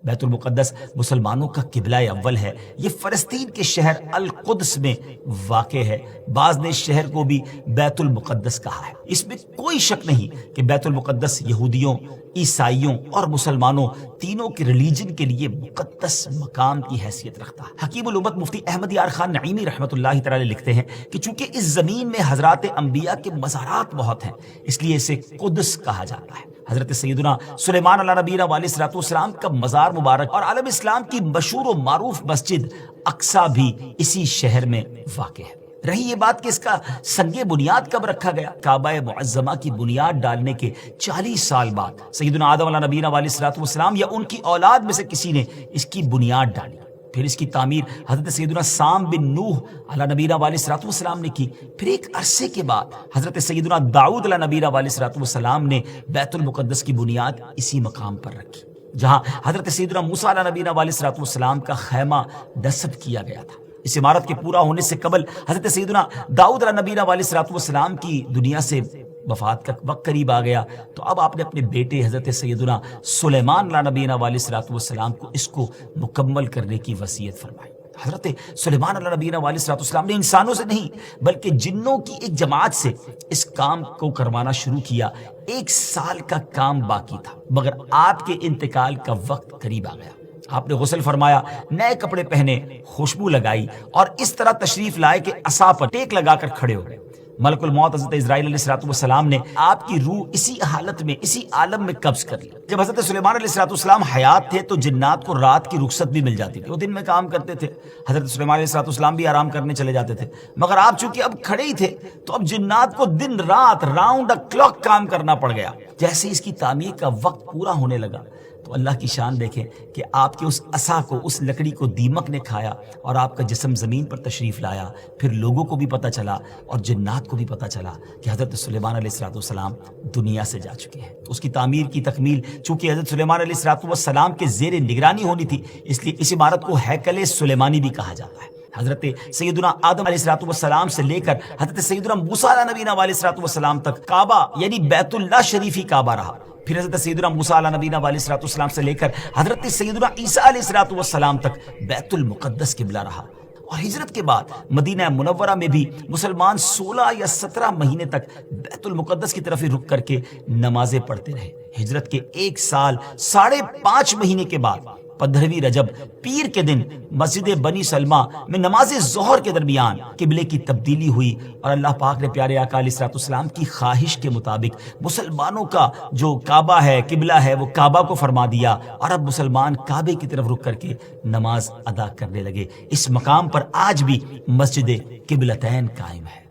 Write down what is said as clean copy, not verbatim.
بیت المقدس مسلمانوں کا قبلہ اول ہے۔ یہ فلسطین کے شہر القدس میں واقع ہے۔ بعض نے اس شہر کو بھی بیت المقدس کہا ہے۔ اس میں کوئی شک نہیں کہ بیت المقدس یہودیوں، عیسائیوں اور مسلمانوں تینوں کے ریلیجن کے لیے مقدس مقام کی حیثیت رکھتا ہے۔ حکیم الامت مفتی احمد یار خان نعیمی رحمۃ اللہ تعالی لکھتے ہیں کہ چونکہ اس زمین میں حضرات انبیاء کے مزارات بہت ہیں، اس لیے اسے قدس کہا جاتا ہے۔ حضرت سیدنا سلیمان علیہ نبینا علیہ الصلوۃ والسلام کا مزار مبارک اور عالم اسلام کی مشہور و معروف مسجد اقصی بھی اسی شہر میں واقع ہے۔ رہی یہ بات کہ اس کا سنگ بنیاد کب رکھا گیا، کعبہ معظمہ کی بنیاد ڈالنے کے 40 سال بعد سیدنا آدم علیہ نبینا علیہ الصلوۃ والسلام یا ان کی اولاد میں سے کسی نے اس کی بنیاد ڈالی۔ پھر اس کی تعمیر حضرت سیدنا سام بن نوح علیہ نبینا علیہ الصلوۃ والسلام نے کی۔ پھر ایک عرصے کے بعد حضرت سیدنا داؤد علیہ نبینا علیہ الصلوۃ والسلام نے بیت المقدس کی بنیاد اسی مقام پر رکھی، جہاں حضرت سیدنا موسیٰ علیہ نبینا علیہ الصلوۃ والسلام کا خیمہ نصب کیا گیا تھا۔ اس عمارت کے پورا ہونے سے قبل حضرت سیدنا داؤد علیہ نبینا علیہ الصلوۃ والسلام کی دنیا سے وفات کا وقت قریب آ گیا، تو اب آپ نے اپنے بیٹے حضرت سیدنا سلیمان علیہ نبینا علیہ الصلوۃ والسلام کو اس کو مکمل کرنے کی وصیت فرمائی۔ حضرت سلیمان علیہ نبینا علیہ الصلوۃ والسلام نے انسانوں سے نہیں بلکہ جنوں کی ایک جماعت سے اس کام کو کروانا شروع کیا۔ 1 سال کا کام باقی تھا، مگر آپ کے انتقال کا وقت قریب آ گیا۔ آپ نے غسل فرمایا، نئے کپڑے پہنے، خوشبو لگائی اور اس طرح تشریف لائے کہ عصا پر ٹیک لگا کر کھڑے ہو گئے۔ ملک الموت حضرت اسرائیل علیہ الصلوۃ والسلام نے آپ کی روح اسی حالت میں، اسی عالم میں قبض کر لی۔ جب حضرت سلیمان علیہ الصلوۃ والسلام حیات تھے تو جنات کو رات کی رخصت بھی مل جاتی تھی، وہ دن میں کام کرتے تھے، حضرت سلیمان علیہ الصلوۃ والسلام بھی آرام کرنے چلے جاتے تھے، مگر آپ چونکہ اب کھڑے ہی تھے تو اب جنات کو دن رات راؤنڈ دا کلاک کام کرنا پڑ گیا۔ جیسے اس کی تعمیر کا وقت پورا ہونے لگا تو اللہ کی شان دیکھیں کہ آپ کے اس عصا کو، اس لکڑی کو دیمک نے کھایا اور آپ کا جسم زمین پر تشریف لایا۔ پھر لوگوں کو بھی پتہ چلا اور جنات کو بھی پتہ چلا کہ حضرت سلیمان علیہ الصلوۃ والسلام دنیا سے جا چکے ہیں۔ اس کی تعمیر کی تکمیل چونکہ حضرت سلیمان علیہ الصلوۃ والسلام کے زیر نگرانی ہونی تھی، اس لیے اس عمارت کو ہیکل سلیمانی بھی کہا جاتا ہے۔ حضرت سیدنا آدم علیہ الصلوۃ والسلام سے لے کر حضرت سیدنا موسیٰ علیہ نبینا علیہ الصلوۃ والسلام تک کعبہ یعنی بیت اللہ شریف ہی کعبہ رہا۔ پھر حضرت سیدنا موسیٰ علیہ نبینا علیہ الصلوۃ والسلام سے لے کر حضرت سیدنا عیسیٰ علیہ الصلوۃ والسلام تک بیت المقدس قبلہ رہا۔ اور ہجرت کے بعد مدینہ منورہ میں بھی مسلمان 16 یا 17 مہینے تک بیت المقدس کی طرف ہی رک کر کے نمازیں پڑھتے رہے۔ ہجرت کے 1 سال 5.5 مہینے کے بعد 15ویں رجب پیر کے دن مسجد بنی سلمہ میں نماز ظہر کے درمیان قبلے کی تبدیلی ہوئی اور اللہ پاک نے پیارے آقا علیہ الصلوۃ والسلام کی خواہش کے مطابق مسلمانوں کا جو کعبہ ہے، قبلہ ہے، وہ کعبہ کو فرما دیا اور اب مسلمان کعبے کی طرف رک کر کے نماز ادا کرنے لگے۔ اس مقام پر آج بھی مسجد قبلتین قائم ہے۔